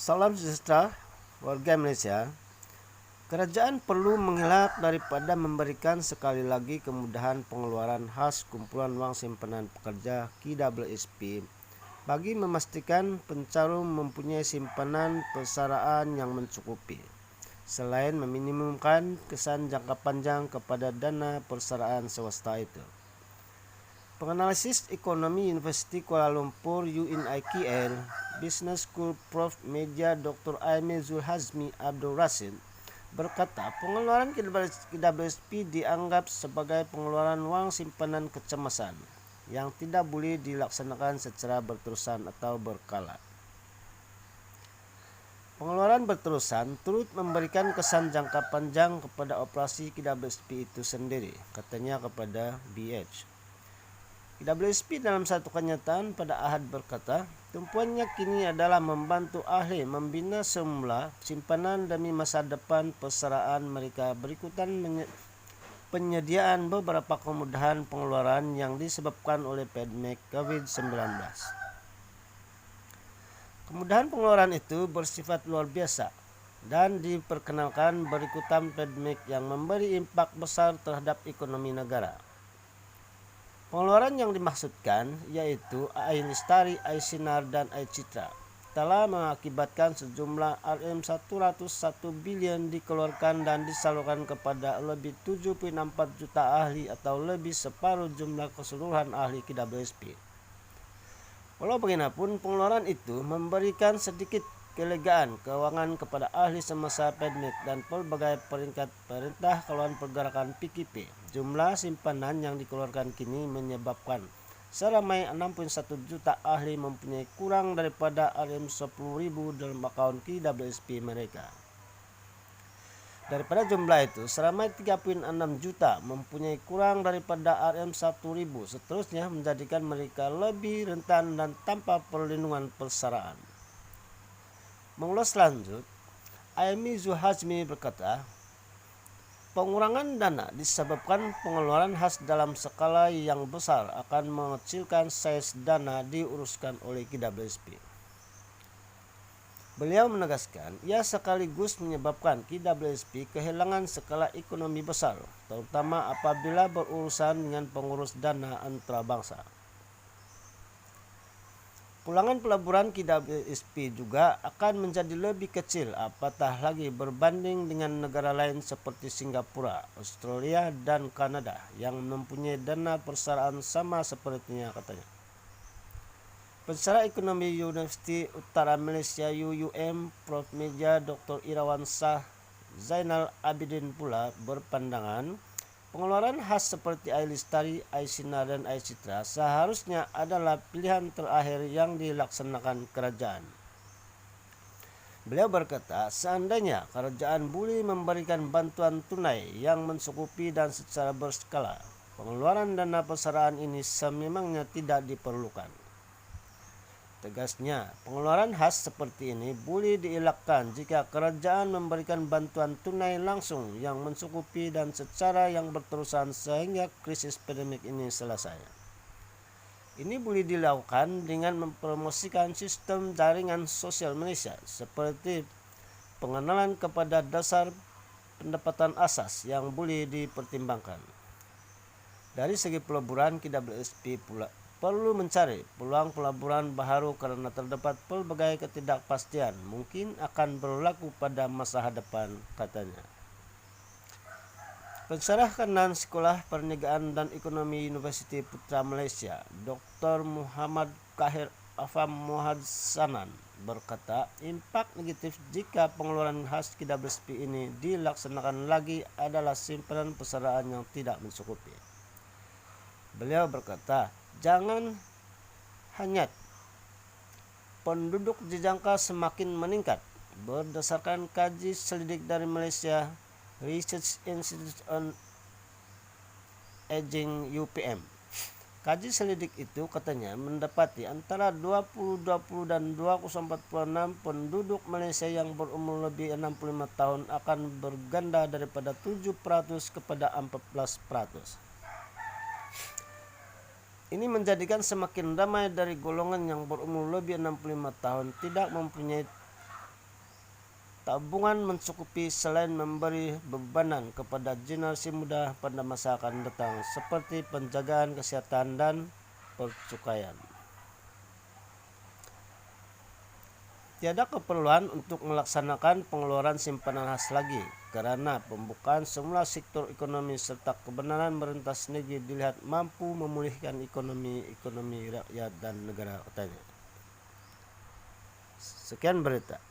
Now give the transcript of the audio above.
Salam sejahtera warga Malaysia. Kerajaan perlu mengelak daripada memberikan sekali lagi kemudahan pengeluaran khas kumpulan wang simpanan pekerja KWSP bagi memastikan pencarum mempunyai simpanan persaraan yang mencukupi, selain meminimumkan kesan jangka panjang kepada dana persaraan swasta itu. Penganalisis Ekonomi Universiti Kuala Lumpur UNIKL Business School Prof. Media Dr. Aimee Zulhazmi Abdul Rashid berkata pengeluaran KWSP dianggap sebagai pengeluaran wang simpanan kecemasan yang tidak boleh dilaksanakan secara berterusan atau berkala. Pengeluaran berterusan turut memberikan kesan jangka panjang kepada operasi KWSP itu sendiri, katanya kepada BH. KWSP dalam satu kenyataan pada Ahad berkata, tumpuannya kini adalah membantu ahli membina semula simpanan demi masa depan persaraan mereka berikutan penyediaan beberapa kemudahan pengeluaran yang disebabkan oleh pandemik COVID-19. Kemudahan pengeluaran itu bersifat luar biasa dan diperkenalkan berikutan pandemik yang memberi impak besar terhadap ekonomi negara. Pengeluaran yang dimaksudkan yaitu Air Lestari, Air Sinar, dan Air Citra telah mengakibatkan sejumlah Rm101 bilion dikeluarkan dan disalurkan kepada lebih 7.4 juta ahli atau lebih separuh jumlah keseluruhan ahli KWSP. Walau bagaimanapun, pengeluaran itu memberikan sedikit kelegaan keuangan kepada ahli semasa pandemik dan pelbagai peringkat perintah kawalan pergerakan PKP. Jumlah simpanan yang dikeluarkan kini menyebabkan seramai 6.1 juta ahli mempunyai kurang daripada Rm10.000 dalam akaun KWSP mereka. Daripada jumlah itu, seramai 3.6 juta mempunyai kurang daripada Rm1.000, seterusnya menjadikan mereka lebih rentan dan tanpa perlindungan persaraan. Mengulas lanjut, Aimee Zulhazmi berkata, pengurangan dana disebabkan pengeluaran khas dalam skala yang besar akan mengecilkan size dana diuruskan oleh KWSP. Beliau menegaskan, ia sekaligus menyebabkan KWSP kehilangan skala ekonomi besar, terutama apabila berurusan dengan pengurus dana antarabangsa. Pulangan pelaburan KWSP juga akan menjadi lebih kecil apatah lagi berbanding dengan negara lain seperti Singapura, Australia, dan Kanada yang mempunyai dana persaraan sama sepertinya, katanya. Pensyarah Ekonomi Universiti Utara Malaysia UUM Prof. Media Dr. Irawan Shah Zainal Abidin pula berpandangan pengeluaran khas seperti Air Lestari, Air Sinar, dan Air Citra seharusnya adalah pilihan terakhir yang dilaksanakan kerajaan. Beliau berkata, seandainya kerajaan boleh memberikan bantuan tunai yang mencukupi dan secara berskala, pengeluaran dana persaraan ini sememangnya tidak diperlukan. Tegasnya, pengeluaran khas seperti ini boleh dielakkan jika kerajaan memberikan bantuan tunai langsung yang mencukupi dan secara yang berterusan sehingga krisis pandemik ini selesai. Ini boleh dilakukan dengan mempromosikan sistem jaringan sosial Malaysia seperti pengenalan kepada dasar pendapatan asas yang boleh dipertimbangkan. Dari segi pelaburan, KWSP pula perlu mencari peluang pelaburan baharu kerana terdapat pelbagai ketidakpastian mungkin akan berlaku pada masa hadapan, katanya. Pensyarah kanan Sekolah Perniagaan dan Ekonomi Universiti Putra Malaysia, Dr. Muhammad Kahir Afam Muhadsanan berkata, impak negatif jika pengeluaran khas KWSP ini dilaksanakan lagi adalah simpanan persaraan yang tidak mencukupi. Beliau berkata, jangan hanya penduduk dijangka semakin meningkat. Berdasarkan kaji selidik dari Malaysia Research Institute on Aging UPM, kaji selidik itu katanya mendapati antara 2020 dan 2046 penduduk Malaysia yang berumur lebih 65 tahun akan berganda daripada 7% kepada 14%. Ini menjadikan semakin ramai dari golongan yang berumur lebih 65 tahun tidak mempunyai tabungan mencukupi selain memberi bebanan kepada generasi muda pada masa akan datang seperti penjagaan kesehatan dan percukaian. Tiada keperluan untuk melaksanakan pengeluaran simpanan khas lagi, karena pembukaan semula sektor ekonomi serta kebenaran merentas negeri dilihat mampu memulihkan ekonomi rakyat dan negara katanya. Sekian berita.